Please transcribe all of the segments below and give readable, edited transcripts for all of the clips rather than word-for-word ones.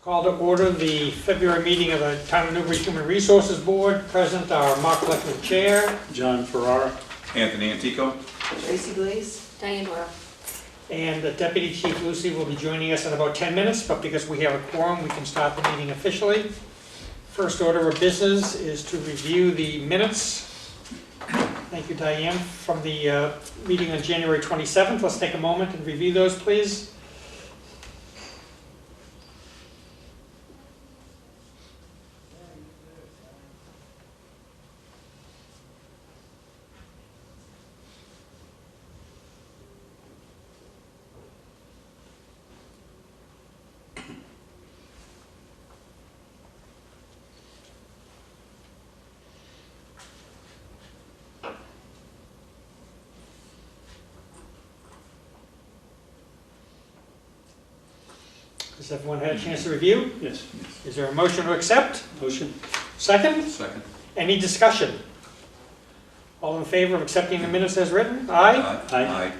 Call to order the February meeting of the Town of Newbury Human Resources Board. Present are Mark Leckman, Chair. John Ferrara. Anthony Antico. Tracy Glaze. Diane Doyle. And the Deputy Chief Lucy will be joining us in about 10 minutes, but because we have a quorum, we can start the meeting officially. First order of business is to review the minutes. Thank you, Diane, from the meeting on January 27th. Let's take a moment and review those, please. Has everyone had a chance to review? Yes. Is there a motion to accept? Motion. Second? Second. Any discussion? All in favor of accepting the minutes as written? Aye. Aye.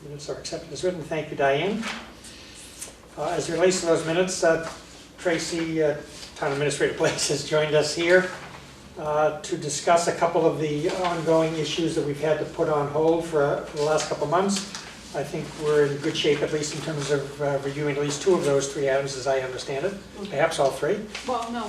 Minutes are accepted as written. Thank you, Diane. As it relates to those minutes, Tracy, Town Administrator Blaze, has joined us here to discuss a couple of the ongoing issues that we've had to put on hold for the last couple of months. I think we're in good shape, at least in terms of reviewing at least two of those three items, as I understand it. Perhaps all three. Well, no,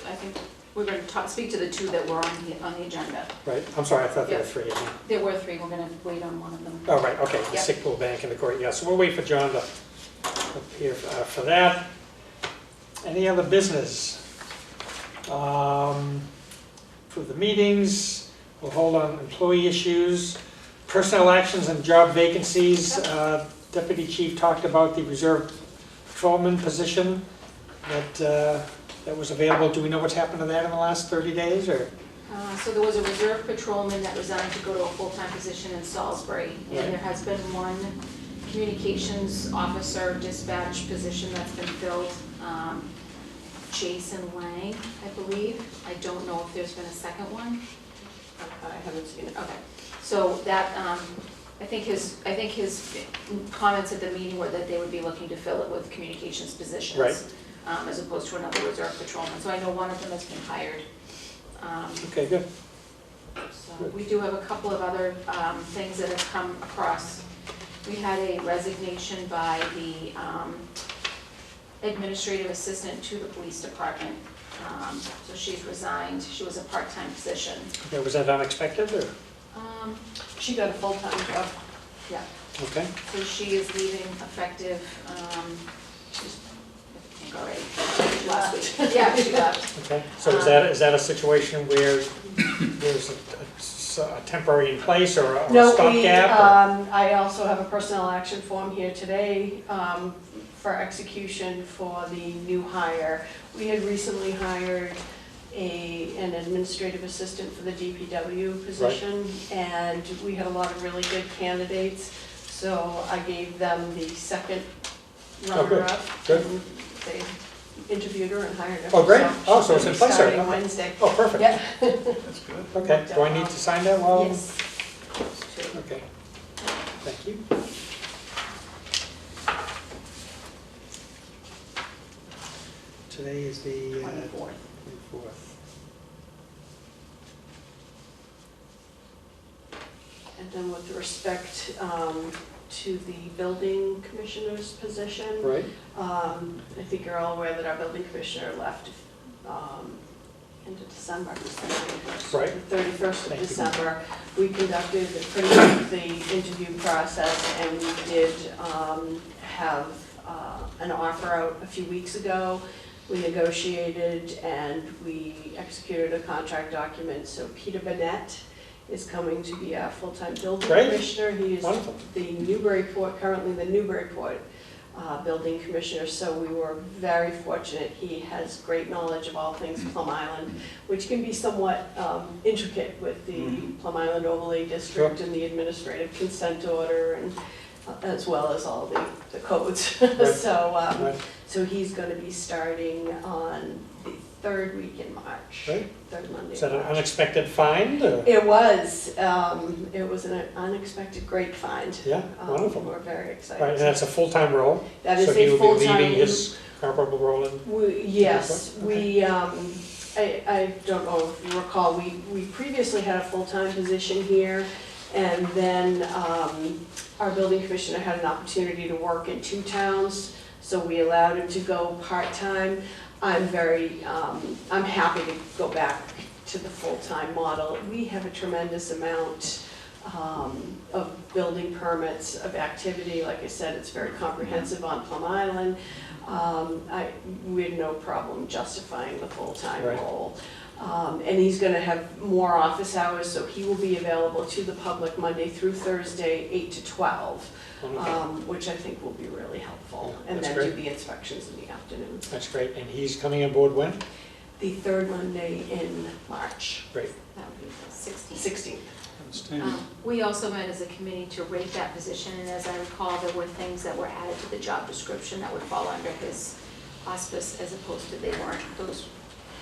I think we're going to speak to the two that were on the agenda. Right. I'm sorry, I thought there were Yep. three. There were three, we're going to wait on one of them. Oh, right, okay, the Yep. sick pool bank and the court, yeah, so we'll wait for John to appear for that. Any other business? For the meetings, we'll hold on employee issues, personnel actions and job vacancies. Deputy Chief talked about the reserve patrolman position that was available. Do we know what's happened to that in the last 30 days, or? So there was a reserve patrolman that resigned to go to a full-time position in Salisbury. Right. And there has been one communications officer dispatch position that's been filled. Jason Lang, I believe. I don't know if there's been a second one. I haven't seen it. Okay, so that, I think his comments at the meeting were that they would be looking to fill it with communications positions. Right. As opposed to another reserve patrolman. So I know one of them has been hired. Okay, good. So we do have a couple of other things that have come across. We had a resignation by the administrative assistant to the police department. So she's resigned. She was a part-time position. Okay, was that unexpected, or? She got a full-time job. Yeah, Okay. so she is leaving effective, she's, I think already, last week. Yeah, she left. Okay, so is that a situation where there's a temporary in place or a No, stopgap? I also have a personnel action form here today for execution for the new hire. We had recently hired an administrative assistant for the DPW position, and we had a lot of really good candidates, so I gave them the second runner-up. Good. And they interviewed her and hired her. Oh, great. Oh, so it's in she's place already. starting Okay. Wednesday. Oh, perfect. Yeah. That's good. Okay, do I need to sign that while? Yes. Okay, thank you. Today is the 24th. 24th. And then with respect to the building commissioner's position, Right, I think you're all aware that our building commissioner left into December, Right. the 31st of Thank you. December. We conducted a pretty lengthy interview process, and we did have an offer out a few weeks ago. We negotiated and we executed a contract document, so Peter Bennett is coming to be our full-time building Great. commissioner. He is Wonderful. the Newburyport, currently the Newburyport building commissioner, so we were very fortunate. He has great knowledge of all things Plum Island, which can be somewhat intricate with the Plum Island Overlay District and the administrative consent order, and as well as all the codes. Right. So, right, so he's going to be starting on the third week in March. Right. Third Monday Is that in an March. unexpected find? Or? It was an unexpected great find. Yeah, wonderful. We're very excited. Right, and that's a full-time role? That is So he a will be full-time. leaving his comparable role in? Yes, Okay. I don't know if you recall, we previously had a full-time position here, and then our building commissioner had an opportunity to work in 2 towns, so we allowed him to go part-time. I'm happy to go back to the full-time model. We have a tremendous amount of building permits, of activity. Like I said, it's very comprehensive on Plum Island. We had no problem justifying the full-time Right. role. And he's gonna have more office hours, so he will be available to the public Monday through Thursday, 8 to 12, Wonderful. which I think will be really helpful. Yeah, And that's then do great. the inspections in the afternoon. That's great, and he's coming aboard when? The third Monday in March, Great. That would be the 16th. 16th. Outstanding. We also met as a committee to rate that position, and as I recall, there were things that were added to the job description that would fall under his auspice as opposed to they weren't. Those,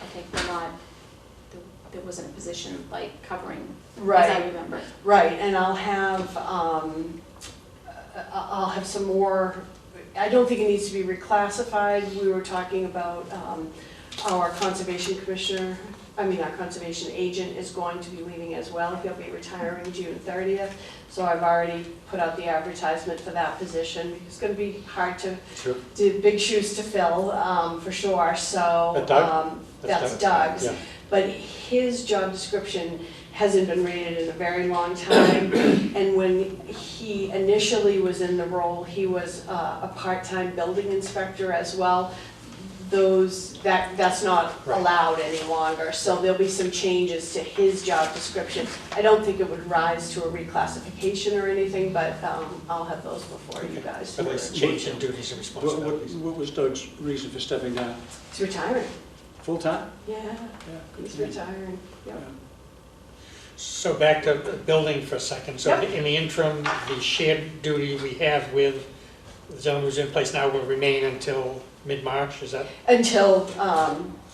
I think, were not, there wasn't a position like covering, as I remember. Right, and I'll have some more, I don't think it needs to be reclassified. We were talking about our conservation commissioner, our conservation agent is going to be leaving as well. He'll be retiring June 30th. So I've already put out the advertisement for that position. It's gonna be hard to Sure. do, big shoes to fill, for sure, so. That Doug? That's Doug's. Yeah. But his job description hasn't been rated in a very long time. And when he initially was in the role, he was a part-time building inspector as well. That's not Right. allowed any longer, so there'll be some changes to his job description. I don't think it would rise to a reclassification or anything, but I'll have those before you guys. At least change in duties and responsibilities. What was Doug's reason for stepping down? He's retiring, Full-time? yeah, Yeah. he's retiring, yep. So back to the building for a second. So Yep. in the interim, the shared duty we have with the gentleman who's in place now will remain until mid-March, is that? Until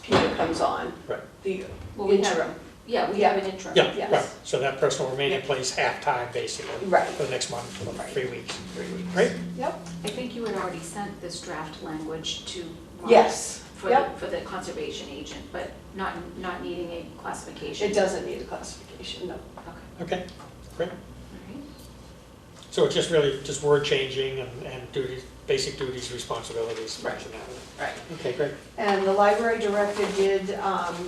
Peter comes on. Right. The Well, we have- interim, Yeah, we have an interim. Yeah, Yes. right. So that person will remain in Yep. place half-time, basically, right, for the next month, for Right. 3 weeks. 3 weeks. Great. Yep, I think you had already sent this draft language to Mark. yes, For Yep. the conservation agent, but not needing a classification. it doesn't need a classification, no. Okay, Okay, great. all right. So it's just really just word changing and duties, basic duties, responsibilities, Right. functionality. Right. Okay, great. And the library director did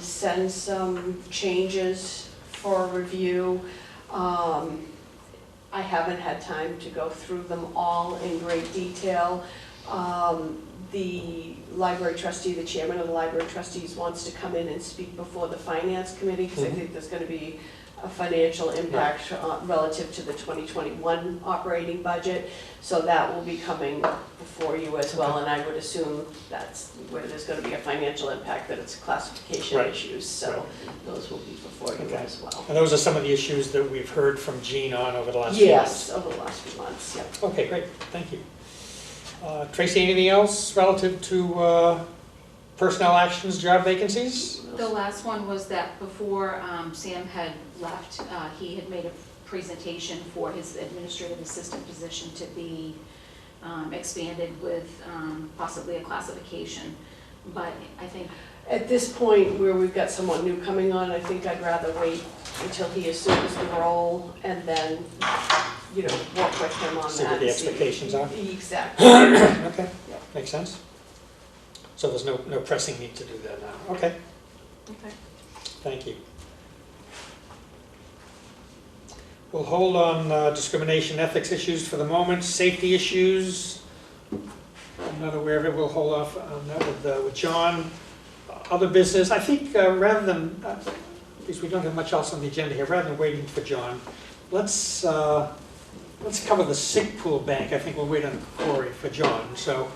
send some changes for review. I haven't had time to go through them all in great detail. The library trustee, the chairman of the library trustees wants to come in and speak before the finance committee, because I Mhm. think there's gonna be a financial impact relative to the 2021 operating budget. So that will be coming before you as well, and I would assume that's where there's gonna be a financial impact, that it's classification Right. issues, so those will be before you Okay. as well. And those are some of the issues that we've heard from Jean on over the last few months. Yes, over the last few months, yep. Okay, great, thank you. Tracy, anything else relative to personnel actions, job vacancies? The last one was that before Sam had left, he had made a presentation for his administrative assistant position to be expanded with possibly a classification. But I think, At this point, where we've got someone new coming on, I think I'd rather wait until he assumes the role and then, work with him on that. See what the and expectations are? Exactly. Okay, makes sense. So there's no pressing need to do that now. Okay, okay. thank you. We'll hold on discrimination ethics issues for the moment. Safety issues, I'm not aware of it. We'll hold off on that with John. Other business, I think rather than, because we don't have much else on the agenda here, rather than waiting for John, let's cover the sick pool bank. I think we'll wait on CORI for John. So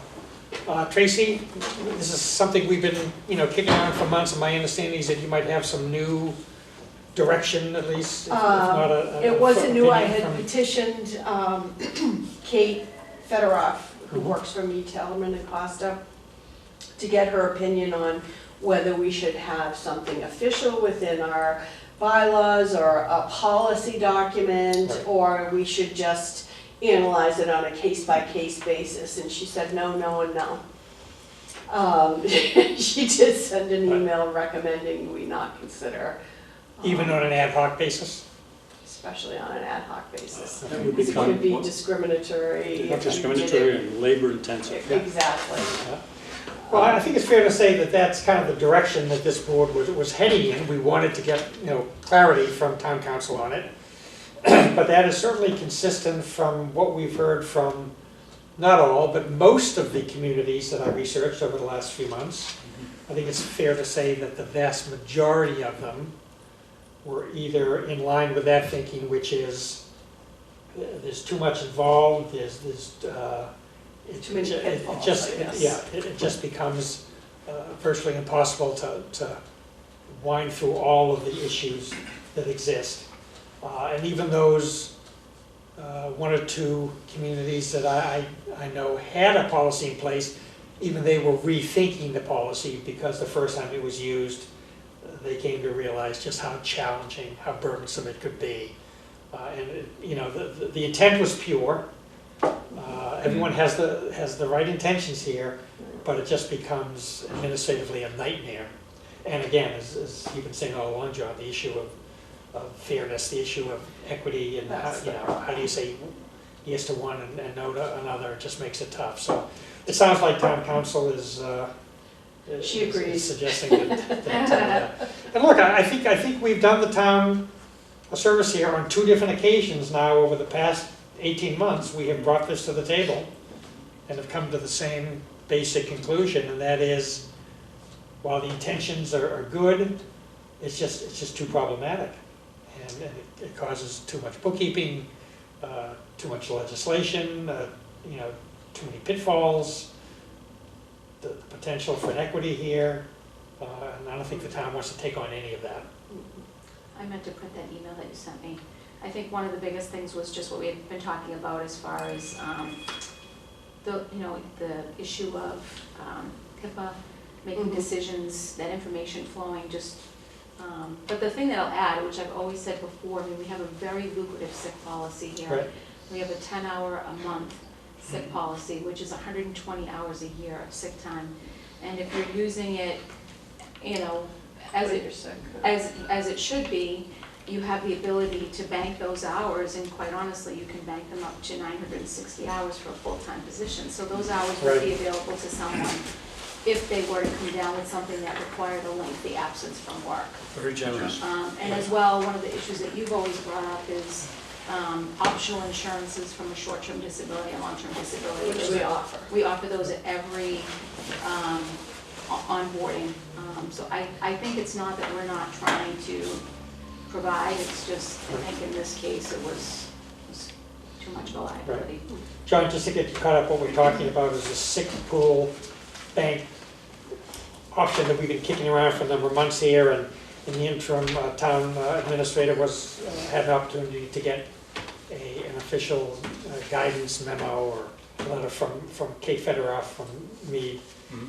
Tracy, this is something we've been kicking around for months, and my understanding is that you might have some new direction, at least, if not a It wasn't new, I opinion had from- petitioned Kate Federoff, who Mhm. works for me, Tellerman and Costa, to get her opinion on whether we should have something official within our bylaws or a policy document, Right. or we should just analyze it on a case-by-case basis. And she said, no, no, and no. She did send an Right. email recommending we not consider. Even on an ad hoc basis? Especially on an ad hoc basis. That would Because it could be become discriminatory. if we did discriminatory it- and labor intensive. Exactly. Well, I think it's fair to say that that's kind of the direction that this board was heading in. We wanted to get, clarity from town council on it. But that is certainly consistent from what we've heard from, not all, but most of the communities that I researched over the last few months. I think it's fair to say that the vast majority of them were either in line with that thinking, which is there's too much involved, Too many pitfalls, I guess. it just becomes virtually impossible to wind through all of the issues that exist. And even those one or two communities that I know had a policy in place, even they were rethinking the policy because the first time it was used, they came to realize just how challenging, how burdensome it could be. The intent was pure. Everyone has the right intentions here, but it just becomes administratively a nightmare. And again, as you've been saying all along, John, the issue of fairness, the issue of equity, and how do you say yes to one and no to another, it just makes it tough. So it sounds like town council is She agrees. is suggesting that. And look, I think we've done the town a service here on 2 different occasions now over the past 18 months. We have brought this to the table and have come to the same basic conclusion, and that is, while the intentions are good, it's just too problematic, and it causes too much bookkeeping, too much legislation, too many pitfalls, the potential for inequity here, and I don't think the town wants to take on any of that. I meant to print that email that you sent me. I think one of the biggest things was just what we had been talking about as far as the issue of HIPAA, making decisions, that information flowing, but the thing that I'll add, which I've always said before, we have a very lucrative sick policy here. Right. We have a 10-hour a month sick policy, which is 120 hours a year of sick time. And if you're using it, as it should be, you have the ability to bank those hours, and quite honestly, you can bank them up to 960 hours for a full-time position. So those hours would be available to someone if they were to come down with something that required a lengthy absence from work. Very generous. And as well, one of the issues that you've always brought up is optional insurances from a short-term disability and long-term disability. Which we offer. We offer those at every onboarding. So I think it's not that we're not trying to provide, it's just, I think in this case, it was too much of a liability. John, just to get you caught up, what we're talking about is a sick pool bank option that we've been kicking around for a number of months here, and in the interim, town administrator had an opportunity to get an official guidance memo or letter from Kate Federoff, from me,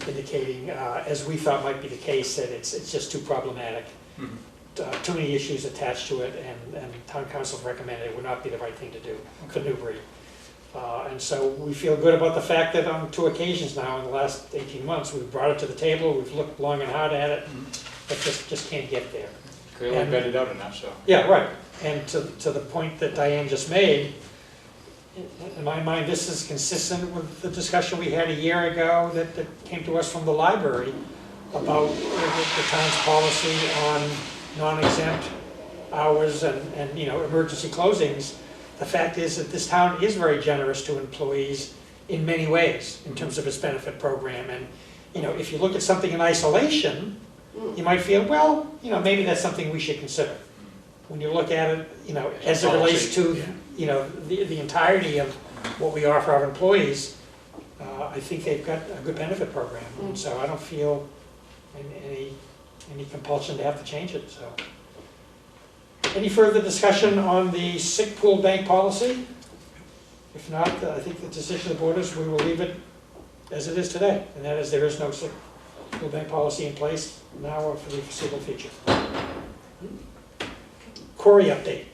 indicating, as we thought might be the case, that it's just too problematic. Too many issues attached to it, and town council recommended it would not be the right thing to do for Newbury. And so we feel good about the fact that on 2 occasions now in the last 18 months, we've brought it to the table, we've looked long and hard at it, but just can't get there. Clearly vetted out enough, so. Yeah, right. And to the point that Diane just made, in my mind, this is consistent with the discussion we had a year ago that came to us from the library about the town's policy on non-exempt hours and emergency closings. The fact is that this town is very generous to employees in many ways in terms of its benefit program. And if you look at something in isolation, you might feel, well, maybe that's something we should consider. When you look at it, as it relates to the entirety of what we offer our employees, I think they've got a good benefit program, and so I don't feel any compulsion to have to change it. So, any further discussion on the sick pool bank policy? If not, I think the decision of the board is we will leave it as it is today, and that is there is no sick Will bank policy in place now or for the foreseeable future? CORI update.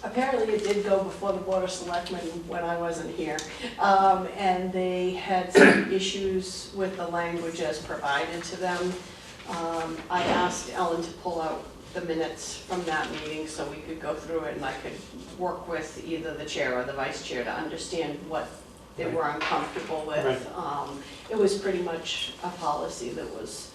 Apparently it did go before the Board of Selectmen when I wasn't here. And they had some issues with the language as provided to them. I asked Ellen to pull out the minutes from that meeting so we could go through it and I could work with either the chair or the vice chair to understand what they were uncomfortable with. Right. It was pretty much a policy that was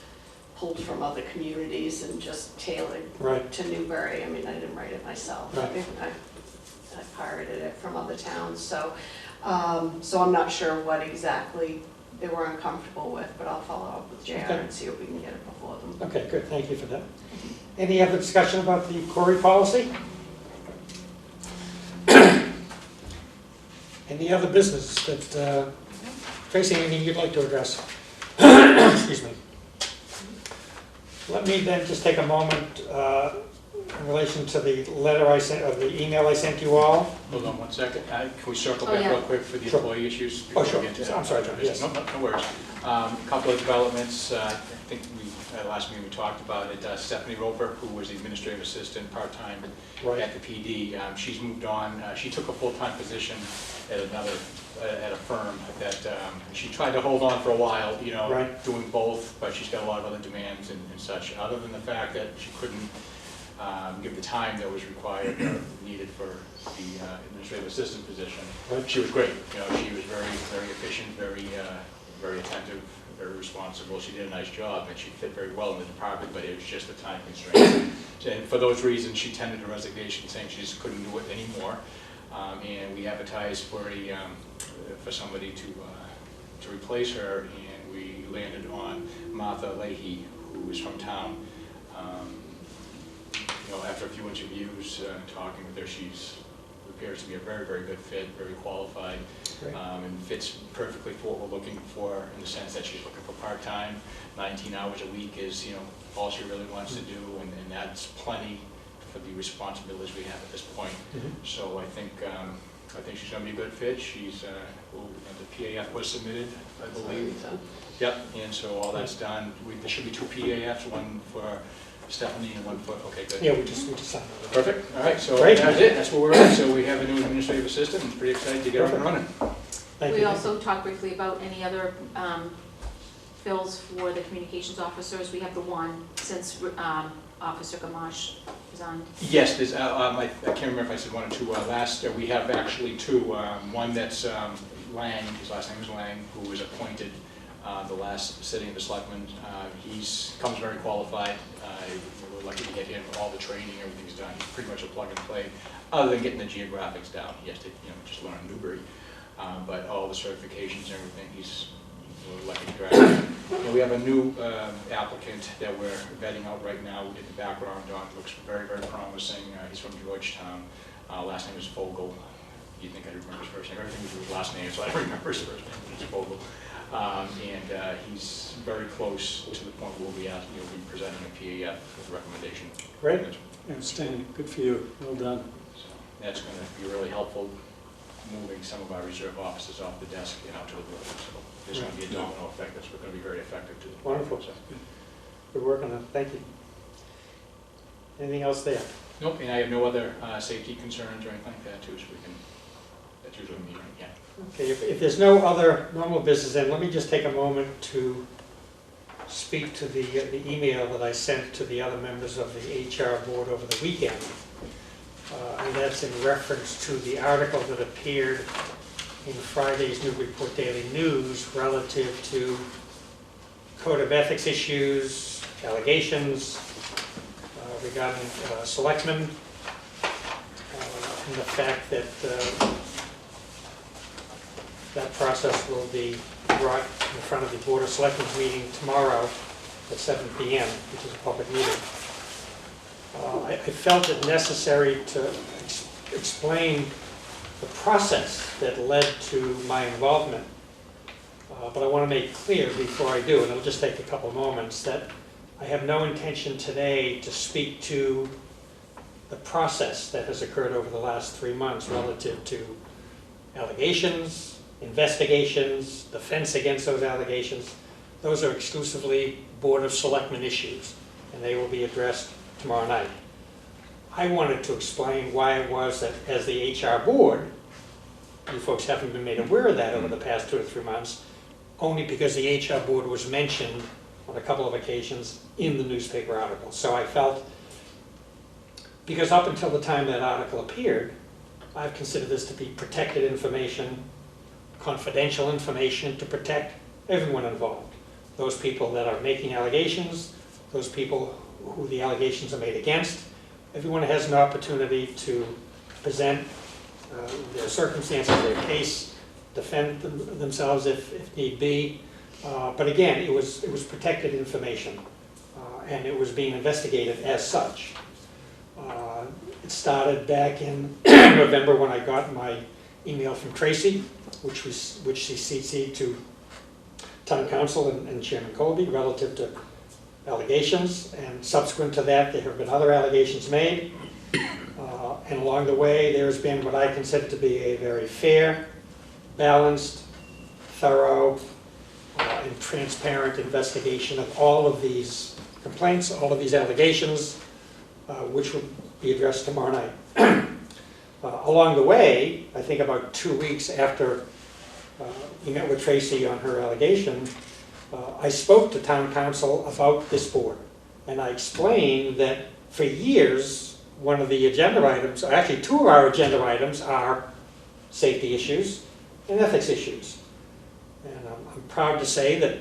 pulled from other communities and just tailored Right. to Newbury. I mean, I didn't write it myself. Right. I pirated it from other towns, so I'm not sure what exactly they were uncomfortable with, but I'll follow up with JR Okay. and see if we can get it before them. Okay, good, thank you for that. Any other discussion about the CORI policy? Any other business that, Tracy, anything you'd like to address? Excuse me. Let me then just take a moment in relation to the letter I sent, or the email I sent you all. Hold on one second. Can we circle Oh, back yeah. real quick for the Sure. employee issues? Oh, before we sure. get to I'm sorry, John, yes. No worries. A couple of developments. I think last meeting we talked about it. Stephanie Roper, who was the administrative assistant part-time Right. at the PD, she's moved on. She took a full-time position at at a firm that she tried to hold on for a while, you know, Right. doing both, but she's got a lot of other demands and such. Other than the fact that she couldn't give the time that was required or needed for the administrative assistant position. Right. She was great. You know, she was very, very efficient, very attentive, very responsible. She did a nice job, and she fit very well in the department, but it was just a time constraint. And for those reasons, she tendered a resignation, saying she just couldn't do it anymore. And we advertised for somebody to replace her, and we landed on Martha Leahy, who is from town. You know, after a few interviews, talking with her, she's appears to be a very, very good fit, very qualified, Great. and fits perfectly for what we're looking for, in the sense that she's looking for part-time. 19 hours a week is, you know, all she really wants to do, and that's plenty for the responsibilities we have at this point. Mhm. So I think she's going to be a good fit. She's the PAF was submitted, I believe. So, Yep, and so all that's done. There should be 2 PAFs, one for Stephanie and one for, okay, good. Yeah, we just signed it. Perfect, all right, so Great. that's it, that's where we're at. So we have a new administrative assistant, and pretty excited to get up and running. Thank We you. also talked briefly about any other fills for the communications officers. We have the one since Officer Gamache resigned. Yes, there's, I can't remember if I said 1 or 2 last, we have actually 2. One that's Lang, his last name is Lang, who was appointed the last sitting of the selectmen. Comes very qualified. We're lucky to get him. All the training, everything's done. He's pretty much a plug and play, other than getting the geographics down. He has to, you know, just learn Newbury. But all the certifications and everything, we're lucky to grab him. And we have a new applicant that we're vetting out right now. We did the background on. Looks very, very promising. He's from Georgetown. Last name is Vogel. You'd think I'd remember his first name. Everything was his last name, so I remember his first name. It's Vogel. And he's very close to the point where we'll be presenting a PAF with a recommendation. Great. Outstanding, good for you, well done. So that's going to be really helpful, moving some of our reserve officers off the desk and out to the building. So there's going to be a domino effect that's going to be very effective to the board. Wonderful. So, Good work on that, thank you. Anything else there? nope, and I have no other safety concerns or anything like that too, so that's usually me, right? Yeah. Okay, if there's no other normal business, then let me just take a moment to speak to the email that I sent to the other members of the HR board over the weekend. And that's in reference to the article that appeared in Friday's Newburyport Daily News relative to code of ethics issues, allegations regarding selectmen, and the fact that that process will be brought in front of the Board of Selectmen's meeting tomorrow at 7 p.m., which is a public meeting. I felt it necessary to explain the process that led to my involvement, but I want to make clear before I do, and it'll just take a couple moments, that I have no intention today to speak to the process that has occurred over the last 3 months relative to allegations, investigations, defense against those allegations. those are exclusively Board of Selectmen issues, and they will be addressed tomorrow night. I wanted to explain why it was that as the HR board, you folks haven't been made aware of that over the past 2 or 3 months, only because the HR board was mentioned on a couple of occasions in the newspaper article. So I felt, because up until the time that article appeared, I've considered this to be protected information, confidential information to protect everyone involved. Those people that are making allegations, those people who the allegations are made against. Everyone has an opportunity to present their circumstances, their case, defend themselves if need be. But again, it was protected information, and it was being investigated as such. It started back in November when I got my email from Tracy, which she CC'd to Town Council and Chairman Colby relative to allegations, and subsequent to that there have been other allegations made. And along the way there's been what I consider to be a very fair, balanced, thorough, and transparent investigation of all of these complaints, all of these allegations, which will be addressed tomorrow night. Along the way, I think about 2 weeks after we met with Tracy on her allegation, I spoke to Town Council about this board. And I explained that for years, one of the agenda items, or actually 2 of our agenda items, are safety issues and ethics issues. And I'm proud to say that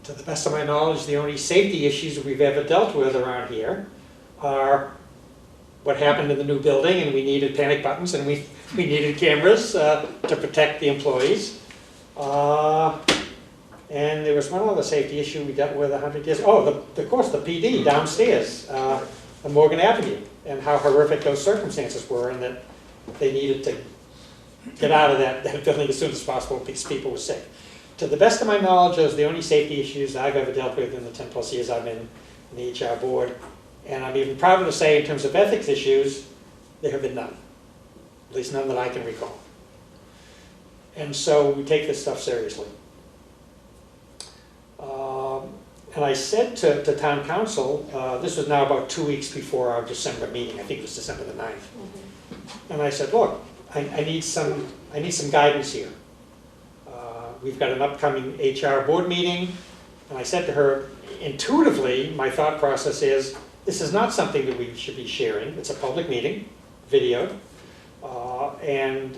to the best of my knowledge, the only safety issues we've ever dealt with around here are what happened in the new building, and we needed panic buttons, and we needed cameras to protect the employees. And there was one other safety issue we dealt with 100 years. Oh, of course, the PD downstairs on Morgan Avenue, and how horrific those circumstances were, and that they needed to get out of that building as soon as possible because people were sick. To the best of my knowledge, those are the only safety issues I've ever dealt with in the 10 plus years I've been in the HR board. And I'm even prouder to say, in terms of ethics issues, there have been none. At least none that I can recall. And so we take this stuff seriously. And I said to Town Council, this was now about 2 weeks before our December meeting, I think it was December the 9th. And I said, look, I need some guidance here. We've got an upcoming HR board meeting, and I said to her, intuitively, my thought process is, this is not something that we should be sharing. It's a public meeting, videoed, and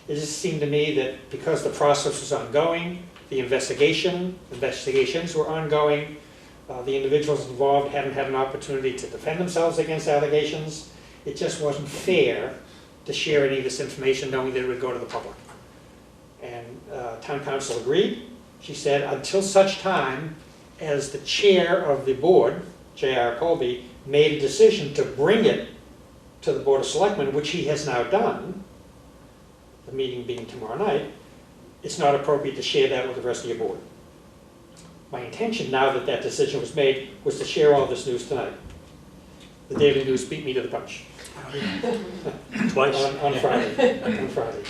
it just seemed to me that because the process was ongoing, the investigations were ongoing, the individuals involved hadn't had an opportunity to defend themselves against allegations, it just wasn't fair to share any of this information knowing that it would go to the public. And Town Council agreed. She said, until such time as the chair of the board, J.R. Colby, made a decision to bring it to the Board of Selectmen, which he has now done, the meeting being tomorrow night, it's not appropriate to share that with the rest of your board. My intention, now that that decision was made, was to share all this news tonight. The Daily News beat me to the punch. Twice. On Friday. On Friday.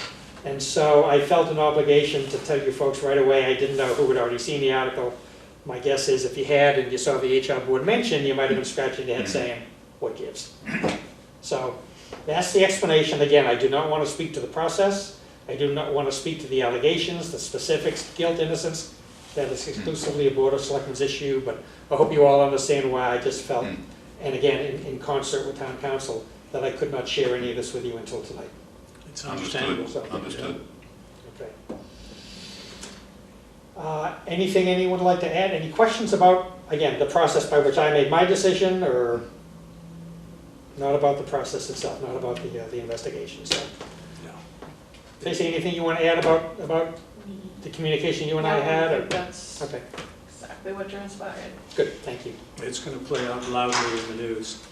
And so I felt an obligation to tell you folks right away. I didn't know who had already seen the article. My guess is if you had and you saw the HR board mentioned, you might have been scratching your head saying, what gives? So that's the explanation. Again, I do not want to speak to the process. I do not want to speak to the allegations, the specifics, guilt, innocence. That is exclusively a Board of Selectmen's issue, but I hope you all understand why I just felt, and again, in concert with Town Council, that I could not share any of this with you until tonight. It's understandable. Understood. Okay. Anything anyone would like to add? Any questions about, again, the process by which I made my decision, or not about the process itself, not about the investigation? So, No. Tracy, anything you want to add about the communication you and I had? Or? That's Okay, exactly what transpired. good, thank you. It's going to play out loudly in the news.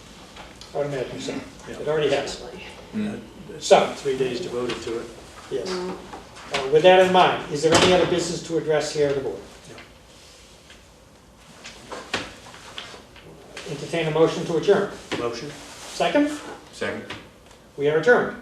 I would imagine so. Yeah. It already has. Definitely. So, 3 days devoted to it. yes. With that in mind, is there any other business to address here at the board? Entertain a motion to adjourn. Motion? Second? Second? We are adjourned.